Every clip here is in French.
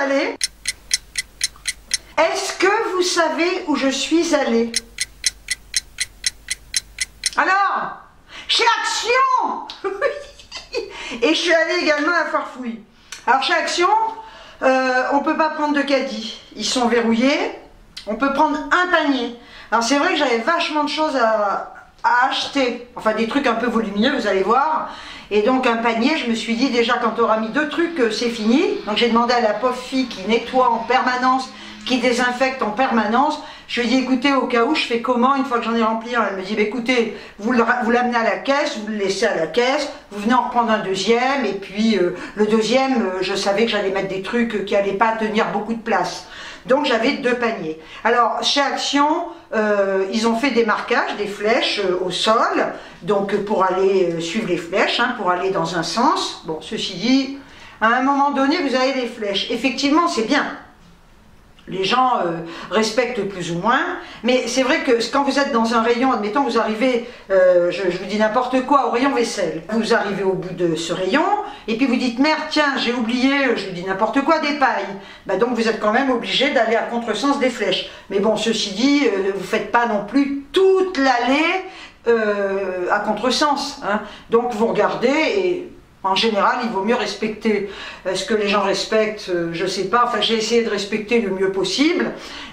allée? Est-ce que vous savez où je suis allée? Alors, chez Action. Et je suis allée également à la foire fouille. Alors chez Action, on ne peut pas prendre de caddie. Ils sont verrouillés. On peut prendre un panier. Alors c'est vrai que j'avais vachement de choses à acheter. Enfin des trucs un peu volumineux, vous allez voir. Et donc un panier, je me suis dit déjà quand tu auras mis 2 trucs, c'est fini. Donc j'ai demandé à la pauvre fille qui nettoie en permanence, qui désinfecte en permanence. Je lui ai dit écoutez, au cas où, je fais comment une fois que j'en ai rempli un? Elle me dit bah, écoutez, vous l'amenez à la caisse, vous le laissez à la caisse, vous venez en reprendre un deuxième, et puis le deuxième, je savais que j'allais mettre des trucs qui n'allaient pas tenir beaucoup de place. Donc j'avais 2 paniers. Alors chez Action, ils ont fait des marquages, des flèches au sol, donc pour aller suivre les flèches, hein, pour aller dans un sens. Bon, ceci dit, à un moment donné, vous avez les flèches. Effectivement, c'est bien. Les gens respectent plus ou moins, mais c'est vrai que quand vous êtes dans un rayon, admettons vous arrivez, je vous dis n'importe quoi, au rayon vaisselle, vous arrivez au bout de ce rayon, et puis vous dites merde tiens j'ai oublié, je vous dis n'importe quoi, des pailles, bah, donc vous êtes quand même obligé d'aller à contresens des flèches. Mais bon, ceci dit, vous ne faites pas non plus toute l'allée à contresens, hein. Donc vous regardez et... En général, il vaut mieux respecter. Est-ce que les gens respectent? Je ne sais pas. Enfin, j'ai essayé de respecter le mieux possible.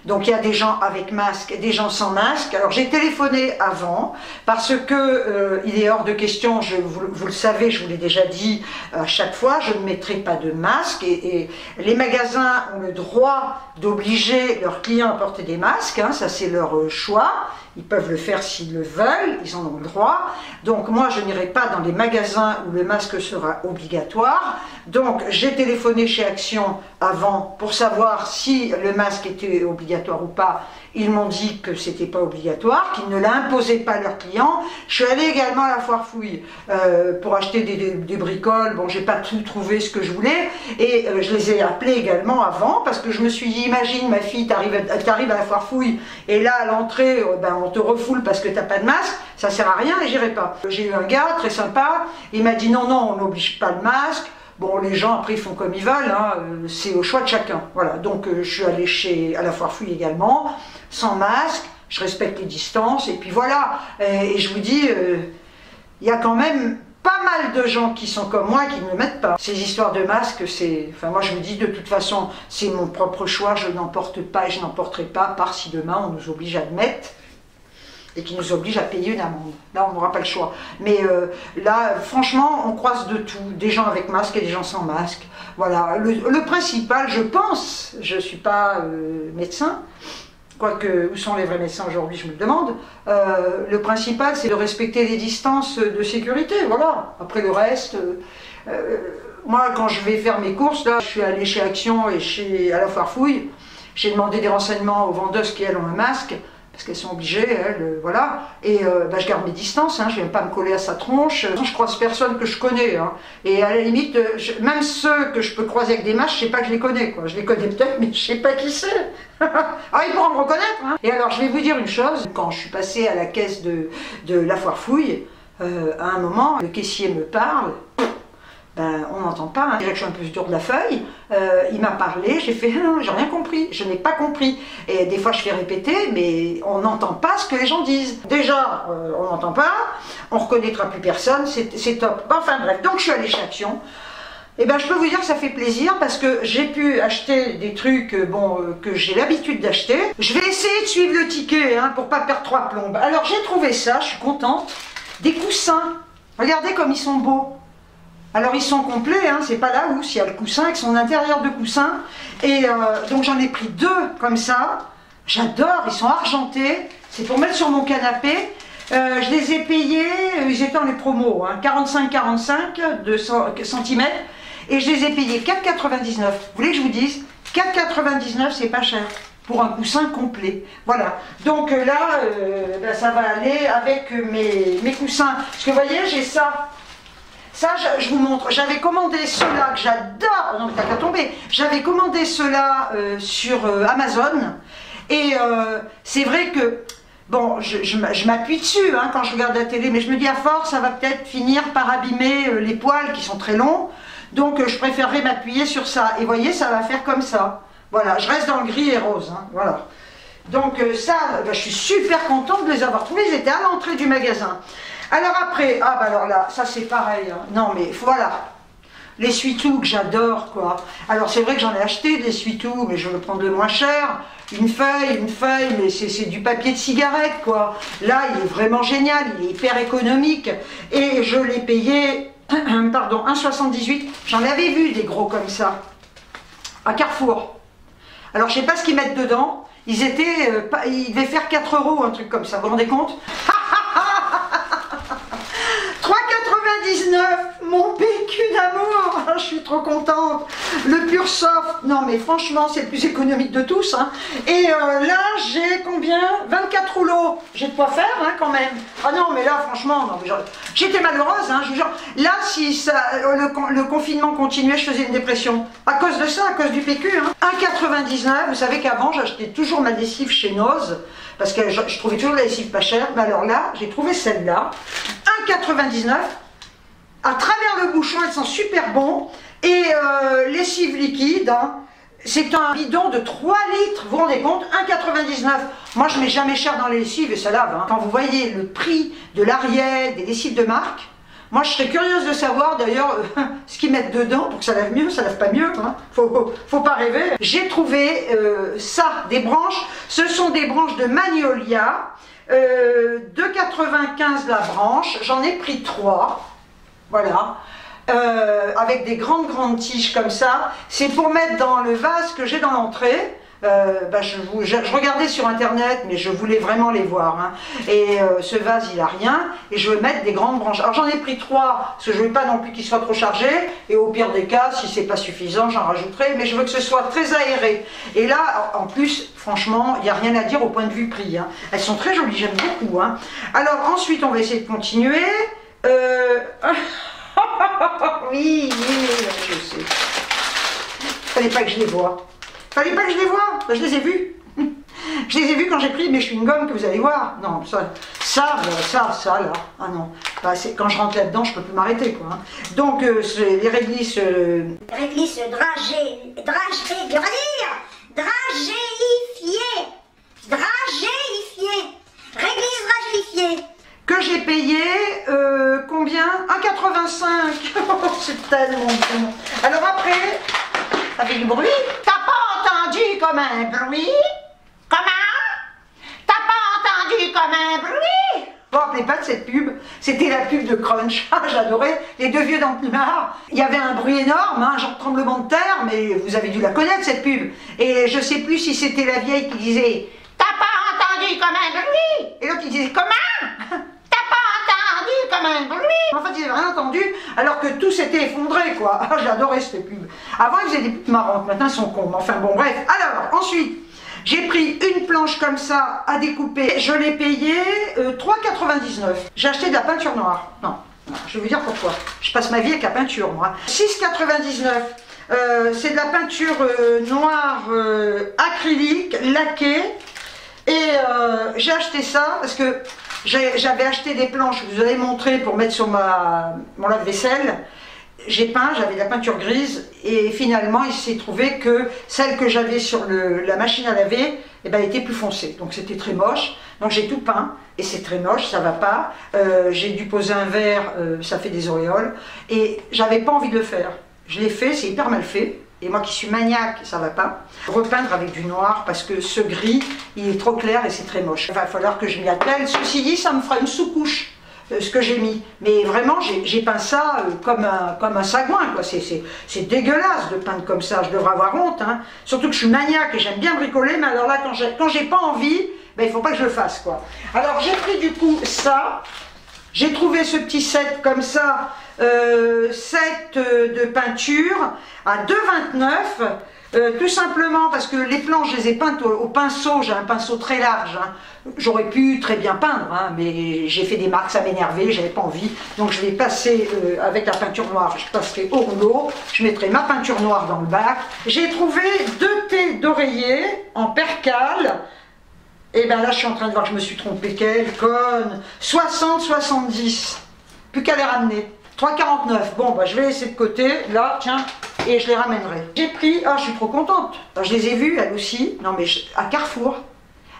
Donc, il y a des gens avec masque et des gens sans masque. Alors, j'ai téléphoné avant parce que il est hors de question, vous le savez, je vous l'ai déjà dit à chaque fois, je ne mettrai pas de masque. Et les magasins ont le droit d'obliger leurs clients à porter des masques. Hein, ça, c'est leur choix. Ils peuvent le faire s'ils le veulent, ils en ont le droit. Donc moi, je n'irai pas dans les magasins où le masque sera obligatoire. Donc j'ai téléphoné chez Action avant pour savoir si le masque était obligatoire ou pas. Ils m'ont dit que c'était pas obligatoire, qu'ils ne l'imposaient pas à leurs clients. Je suis allée également à la foire fouille pour acheter des bricoles. Bon, j'ai pas tout trouvé ce que je voulais. Et je les ai appelés également avant parce que je me suis dit, imagine ma fille, t'arrives à la foire fouille et là à l'entrée, ben, on te refoule parce que t'as pas de masque. Ça sert à rien et j'irai pas. J'ai eu un gars très sympa, il m'a dit non, non, on n'oblige pas le masque. Bon, les gens après ils font comme ils veulent, hein, c'est au choix de chacun. Voilà, donc je suis allée à la foire fouille également, sans masque, je respecte les distances, et puis voilà. Et je vous dis, il y a quand même pas mal de gens qui sont comme moi qui ne le mettent pas. Ces histoires de masque, c'est... Enfin, moi je me dis de toute façon, c'est mon propre choix, je n'en porte pas et je n'en porterai pas, à part si demain on nous oblige à le mettre. Et qui nous oblige à payer une amende. Là, on n'aura pas le choix. Mais là, franchement, on croise de tout. Des gens avec masque et des gens sans masque. Voilà. Le principal, je pense, je ne suis pas médecin, quoique, où sont les vrais médecins aujourd'hui, je me le demande. Le principal, c'est de respecter les distances de sécurité. Voilà. Après le reste... moi, quand je vais faire mes courses, là, je suis allée chez Action et à la foire fouille. J'ai demandé des renseignements aux vendeuses qui, elles, ont un masque. Parce qu'elles sont obligées, elles, voilà. Et bah, je garde mes distances, hein, je ne viens pas me coller à sa tronche. Je croise personne que je connais. Hein. Et à la limite, même ceux que je peux croiser avec des masques, je ne sais pas que je les connais. Quoi. Je les connais peut-être, mais je ne sais pas qui c'est. Ah, ils pourront me reconnaître. Hein. Et alors, je vais vous dire une chose. Quand je suis passée à la caisse de la foire fouille, à un moment, le caissier me parle. Ben, on n'entend pas, hein. Déjà que je suis un peu dur de la feuille, il m'a parlé, j'ai fait j'ai rien compris, je n'ai pas compris. Et des fois je fais répéter, mais on n'entend pas ce que les gens disent. Déjà, on n'entend pas, on ne reconnaîtra plus personne, c'est top. Enfin bref, donc je suis allée chez Action. Et ben je peux vous dire que ça fait plaisir parce que j'ai pu acheter des trucs que j'ai l'habitude d'acheter. Je vais essayer de suivre le ticket hein, pour pas perdre 3 plombes. Alors j'ai trouvé ça, je suis contente, des coussins. Regardez comme ils sont beaux. Alors ils sont complets, hein, c'est pas la housse, il y a le coussin avec son intérieur de coussin. Et donc j'en ai pris 2 comme ça. J'adore, ils sont argentés. C'est pour mettre sur mon canapé. Je les ai payés, ils étaient dans les promos, hein, 45-45 de cm. Et je les ai payés 4,99. Vous voulez que je vous dise 4,99 c'est pas cher. Pour un coussin complet. Voilà. Donc là, ben, ça va aller avec mes coussins. Parce que vous voyez, j'ai ça. Ça, je vous montre, j'avais commandé ceux-là que j'adore, non mais t'as qu'à tomber, j'avais commandé ceux-là sur Amazon et c'est vrai que, bon, je m'appuie dessus hein, quand je regarde la télé, mais je me dis à force, ça va peut-être finir par abîmer les poils qui sont très longs, Donc je préférerais m'appuyer sur ça. Et vous voyez, ça va faire comme ça. Voilà, je reste dans le gris et rose. Hein, voilà. Donc ça, ben, je suis super contente de les avoir trouvés. Ils étaient à l'entrée du magasin. Alors après, ah bah alors là, ça c'est pareil. Hein. Non mais voilà. L'essuie-tout que j'adore quoi. Alors c'est vrai que j'en ai acheté des essuie-tout, mais je le prends de moins cher. Une feuille, mais c'est du papier de cigarette quoi. Là il est vraiment génial, il est hyper économique. Et je l'ai payé, pardon, 1,78. J'en avais vu des gros comme ça, à Carrefour. Alors je sais pas ce qu'ils mettent dedans. Ils devaient faire 4 €, un truc comme ça, vous vous rendez compte? 3,99 €, mon PQ d'amour, je suis trop contente. Le Pure Soft, non mais franchement c'est le plus économique de tous. Hein. Et là j'ai combien? 24 rouleaux. J'ai de quoi faire hein, quand même. Ah non mais là franchement, non, j'étais malheureuse. Hein, je vous jure. Là si ça, le confinement continuait, je faisais une dépression. À cause de ça, à cause du PQ. Hein. 1,99 €, vous savez qu'avant j'achetais toujours ma lessive chez Noz. Parce que je trouvais toujours la lessive pas chère. Mais alors là, j'ai trouvé celle-là. 1,99 €. À travers le bouchon, elles sont super bons. Et lessive liquide, hein, c'est un bidon de 3 litres. Vous vous rendez compte? 1,99 €. Moi, je mets jamais cher dans les lessives et ça lave. Hein. Quand vous voyez le prix de l'Ariel, des lessives de marque, moi, je serais curieuse de savoir d'ailleurs ce qu'ils mettent dedans pour que ça lave mieux. Ça lave pas mieux. Hein. Faut pas rêver. J'ai trouvé ça, des branches. Ce sont des branches de Magnolia. 2,95 € la branche. J'en ai pris 3. Voilà, avec des grandes tiges comme ça. C'est pour mettre dans le vase que j'ai dans l'entrée. Bah, je regardais sur internet, mais je voulais vraiment les voir. Hein. Et ce vase, il a rien. Et je veux mettre des grandes branches. Alors j'en ai pris 3, parce que je veux pas non plus qu'il soit trop chargé. Et au pire des cas, si c'est pas suffisant, j'en rajouterai. Mais je veux que ce soit très aéré. Et là, en plus, franchement, il n'y a rien à dire au point de vue prix. Hein. Elles sont très jolies, j'aime beaucoup. Hein. Alors ensuite, on va essayer de continuer. Oui, je sais. Fallait pas que je les voie. Fallait pas que je les voie. Je les ai vus. Je les ai vus quand j'ai pris mes chewing-gums que vous allez voir. Non, ça là. Ah non. Bah, quand je rentre là-dedans, je peux plus m'arrêter quoi. Hein. Donc les réglisses. Réglisse dragéifiée. Réglisse dragéifiée. Que j'ai payé, combien? 1,85 €. C'est tellement bon. Alors après, ça fait du bruit. T'as pas entendu comme un bruit? Comment? T'as pas entendu comme un bruit? Vous vous rappelez pas de cette pub? C'était la pub de Crunch. J'adorais les deux vieux dans le plumard. Il y avait un bruit énorme, hein, genre tremblement de terre, mais vous avez dû la connaître cette pub. Et je sais plus si c'était la vieille qui disait « T'as pas entendu comme un bruit ?» Et l'autre qui disait « Comment? Comme un bruit. » En fait, ils n'avaient rien entendu, alors que tout s'était effondré, quoi. J'adorais cette pub. Avant, ils faisaient des pubs marrantes, maintenant, ils sont cons. Enfin, bon, bref. Alors, ensuite, j'ai pris une planche comme ça à découper. Je l'ai payé 3,99 €. J'ai acheté de la peinture noire. Non, je vais vous dire pourquoi. Je passe ma vie avec la peinture, moi. 6,99 €. C'est de la peinture noire acrylique, laquée. Et j'ai acheté ça parce que j'avais acheté des planches, je vous avais montré pour mettre sur mon lave-vaisselle. J'ai peint, j'avais de la peinture grise et finalement il s'est trouvé que celle que j'avais sur la machine à laver, eh ben, était plus foncée. Donc c'était très moche. Donc j'ai tout peint et c'est très moche, ça va pas. J'ai dû poser un verre, ça fait des auréoles. Et j'avais pas envie de le faire. Je l'ai fait, c'est hyper mal fait. Et moi qui suis maniaque, ça va pas. Repeindre avec du noir parce que ce gris, il est trop clair et c'est très moche. Il va falloir que je m'y attelle. Ceci dit, ça me fera une sous-couche, ce que j'ai mis. Mais vraiment, j'ai peint ça comme un sagouin, quoi. C'est dégueulasse de peindre comme ça. Je devrais avoir honte, hein. Surtout que je suis maniaque et j'aime bien bricoler. Mais alors là, quand j'ai pas envie, ben, il faut pas que je le fasse, quoi. Alors j'ai pris du coup ça. J'ai trouvé ce petit set comme ça. Set de peinture à 2,29 €, tout simplement parce que les planches je les ai peintes au pinceau, j'ai un pinceau très large, hein. J'aurais pu très bien peindre, hein, mais j'ai fait des marques, ça m'énervait, j'avais pas envie, donc je vais passer avec la peinture noire, je passerai au rouleau, je mettrai ma peinture noire dans le bac. J'ai trouvé 2 thés d'oreiller en percale. Et bien là je suis en train de voir que je me suis trompée, quelle conne. 60-70, plus qu'à les ramener. 3,49. Bon, bah, je vais laisser de côté, là, tiens, et je les ramènerai. J'ai pris, ah, je suis trop contente. Alors, je les ai vues, elles aussi, non mais à Carrefour.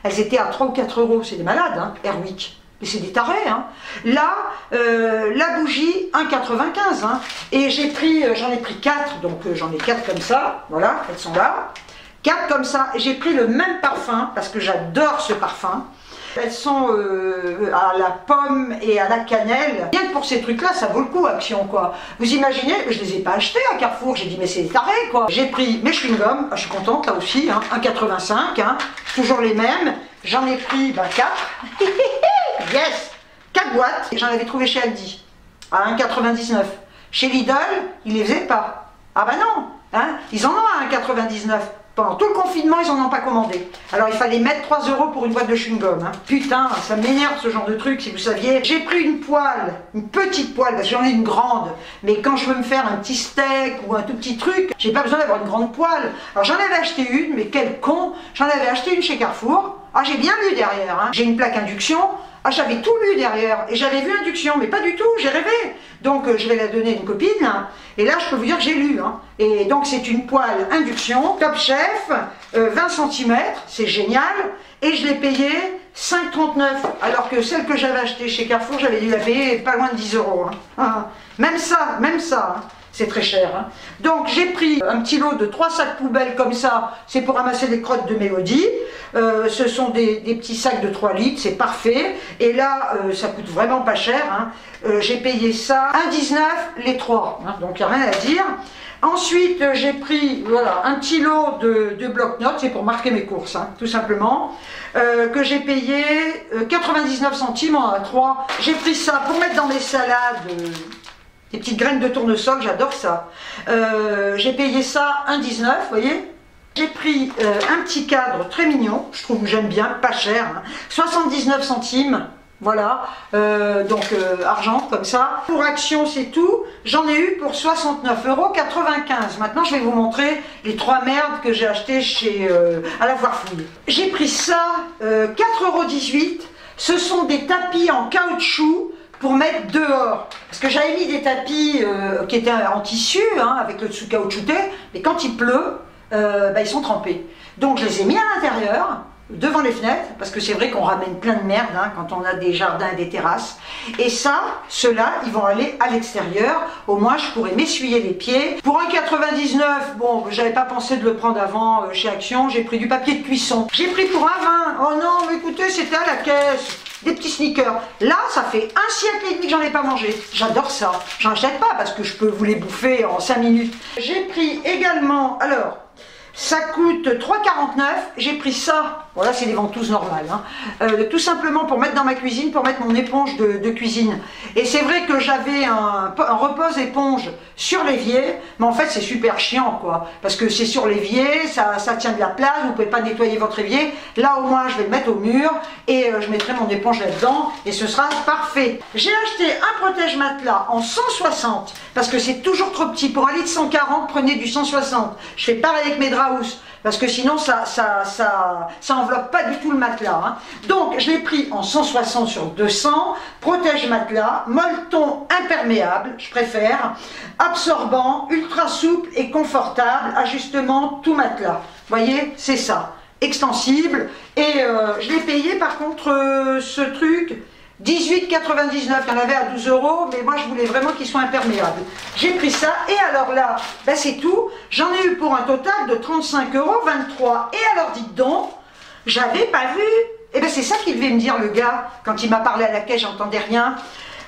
Elles étaient à 3 ou 4 euros, c'est des malades, hein, Airwick. Mais c'est des tarés, hein. Là, la bougie, 1,95, hein. Et j'ai pris, j'en ai pris 4, donc j'en ai 4 comme ça, voilà, elles sont là. 4 comme ça, et j'ai pris le même parfum, parce que j'adore ce parfum. Elles sont à la pomme et à la cannelle. Bien que pour ces trucs-là, ça vaut le coup, Action, quoi. Vous imaginez, je les ai pas achetés à Carrefour, j'ai dit, mais c'est taré, quoi. J'ai pris mes chewing-gums, ah, je suis contente, là aussi, hein, 1,85, hein, toujours les mêmes. J'en ai pris, 4. Yes, 4 boîtes. J'en avais trouvé chez Aldi, à 1,99. Chez Lidl, ils les faisaient pas. Ah bah non, hein, ils en ont à 1,99. Pendant tout le confinement, ils n'en ont pas commandé. Alors il fallait mettre 3 euros pour une boîte de chewing-gum. Hein. Putain, ça m'énerve ce genre de truc, si vous saviez. J'ai pris une poêle, une petite poêle, parce que j'en ai une grande. Mais quand je veux me faire un petit steak ou un tout petit truc, j'ai pas besoin d'avoir une grande poêle. Alors j'en avais acheté une, mais quel con. J'en avais acheté une chez Carrefour. Ah, j'ai bien lu derrière. Hein. J'ai une plaque induction. Ah, j'avais tout lu derrière. Et j'avais vu induction, mais pas du tout, j'ai rêvé. Donc je vais la donner à une copine. Hein. Et là, je peux vous dire que j'ai lu. Hein. Et donc c'est une poêle induction, Top Chef, 20 cm, c'est génial. Et je l'ai payée 5,39. Alors que celle que j'avais achetée chez Carrefour, j'avais dû la payer pas loin de 10 euros. Hein. Ah, même ça. Hein. C'est très cher. Hein. Donc j'ai pris un petit lot de 3 sacs poubelles comme ça, c'est pour ramasser les crottes de Mélodie. Ce sont des petits sacs de 3 litres, c'est parfait. Et là, ça coûte vraiment pas cher. Hein. J'ai payé ça 1,19 les 3. Hein. Donc il n'y a rien à dire. Ensuite, j'ai pris voilà, un petit lot de bloc-notes, c'est pour marquer mes courses, hein, tout simplement, que j'ai payé 99 centimes en A3. J'ai pris ça pour mettre dans mes salades. Des petites graines de tournesol, j'adore ça. J'ai payé ça 1,19, vous voyez. J'ai pris un petit cadre très mignon, je trouve que j'aime bien, pas cher, hein, 79 centimes, voilà, argent comme ça. Pour Action, c'est tout. J'en ai eu pour 69,95 €. Maintenant, je vais vous montrer les 3 merdes que j'ai achetées chez à la Foire Fouille. J'ai pris ça, 4,18 €. Ce sont des tapis en caoutchouc pour mettre dehors. Parce que j'avais mis des tapis qui étaient en tissu, hein, avec le dessous caoutchouté, mais quand il pleut, ils sont trempés. Donc je les ai mis à l'intérieur, devant les fenêtres, parce que c'est vrai qu'on ramène plein de merde hein, quand on a des jardins et des terrasses. Et ça, ceux-là, ils vont aller à l'extérieur. Au moins, je pourrais m'essuyer les pieds. Pour 1,99 €, bon, j'avais pas pensé de le prendre avant chez Action, j'ai pris du papier de cuisson. J'ai pris pour 1,20 €. Oh non, mais écoutez, c'était à la caisse. Des petits sneakers. Là, ça fait 1 siècle et demi que j'en ai pas mangé. J'adore ça. J'en achète pas parce que je peux vous les bouffer en 5 minutes. J'ai pris également, alors, ça coûte 3,49 €. J'ai pris ça. Voilà, c'est des ventouses normales. Hein. Tout simplement pour mettre dans ma cuisine, pour mettre mon éponge de cuisine. Et c'est vrai que j'avais un repose éponge sur l'évier, mais en fait c'est super chiant quoi. Parce que c'est sur l'évier, ça tient de la place, vous ne pouvez pas nettoyer votre évier. Là au moins je vais le mettre au mur et je mettrai mon éponge là-dedans et ce sera parfait. J'ai acheté un protège-matelas en 160 parce que c'est toujours trop petit. Pour un lit de 140, prenez du 160. Je fais pareil avec mes draps housses. Parce que sinon ça enveloppe pas du tout le matelas. Hein. Donc je l'ai pris en 160 sur 200, protège matelas, molleton imperméable, je préfère, absorbant, ultra souple et confortable, ajustement tout matelas. Vous voyez, c'est ça, extensible. Et je l'ai payé par contre ce truc 18,99 €, il y en avait à 12 €, mais moi je voulais vraiment qu'ils soient imperméables. J'ai pris ça, et alors là, ben c'est tout. J'en ai eu pour un total de 35,23 €. Et alors dites donc, j'avais pas vu. Et ben c'est ça qu'il devait me dire le gars, quand il m'a parlé à la caisse, j'entendais rien.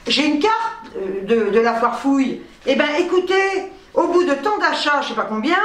J'ai une carte de la Foire Fouille. Et ben écoutez, au bout de tant d'achats, je sais pas combien,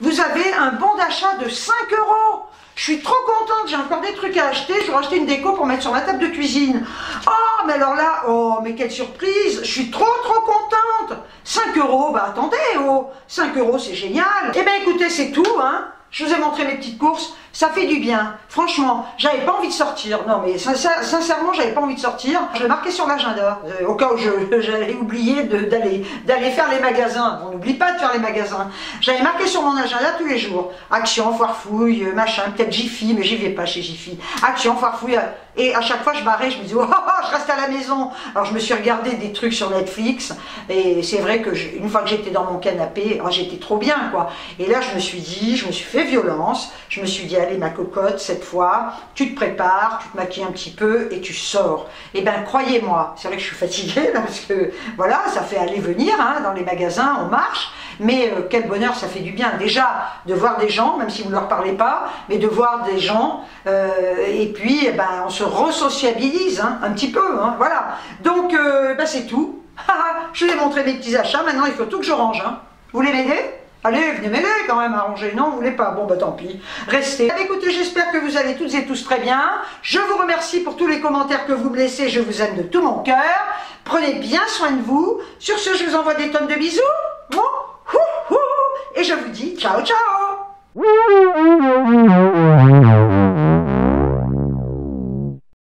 vous avez un bon d'achat de 5 €. Je suis trop contente, j'ai encore des trucs à acheter, je vais acheter une déco pour mettre sur ma table de cuisine. Oh, mais alors là, oh, mais quelle surprise, je suis trop contente. 5 €, bah attendez, oh, 5 € c'est génial. Eh bien écoutez, c'est tout, hein. Je vous ai montré mes petites courses. Ça fait du bien. Franchement, j'avais pas envie de sortir. Non, mais sincèrement, j'avais pas envie de sortir. Je l'ai marqué sur l'agenda, au cas où j'allais oublier d'aller faire les magasins. On n'oublie pas de faire les magasins. J'avais marqué sur mon agenda tous les jours. Action, foire fouille, machin, peut-être Jiffy, mais j'y vais pas chez Jiffy. Action, foire fouille. Et à chaque fois, je barrais, je me disais, oh, je reste à la maison. Alors, je me suis regardé des trucs sur Netflix. Et c'est vrai que une fois que j'étais dans mon canapé, oh, j'étais trop bien, quoi. Et là, je me suis dit, je me suis fait violence. Je me suis dit, allez, ma cocotte, cette fois, tu te prépares, tu te maquilles un petit peu et tu sors. Et bien, croyez-moi, c'est vrai que je suis fatiguée, là, parce que, voilà, ça fait aller venir, hein, dans les magasins, on marche. Mais quel bonheur, ça fait du bien. Déjà, de voir des gens, même si vous ne leur parlez pas, mais de voir des gens, et puis, ben, on se resociabilise, hein, un petit peu, hein, voilà. Donc, ben, c'est tout. Je vous ai montré mes petits achats, maintenant il faut tout que je range. Hein. Vous voulez m'aider? Allez, venez m'aider quand même à ranger. Non, vous voulez pas? Bon, bah tant pis. Restez. Écoutez, j'espère que vous allez toutes et tous très bien. Je vous remercie pour tous les commentaires que vous me laissez. Je vous aime de tout mon cœur. Prenez bien soin de vous. Sur ce, je vous envoie des tonnes de bisous. Et je vous dis ciao, ciao.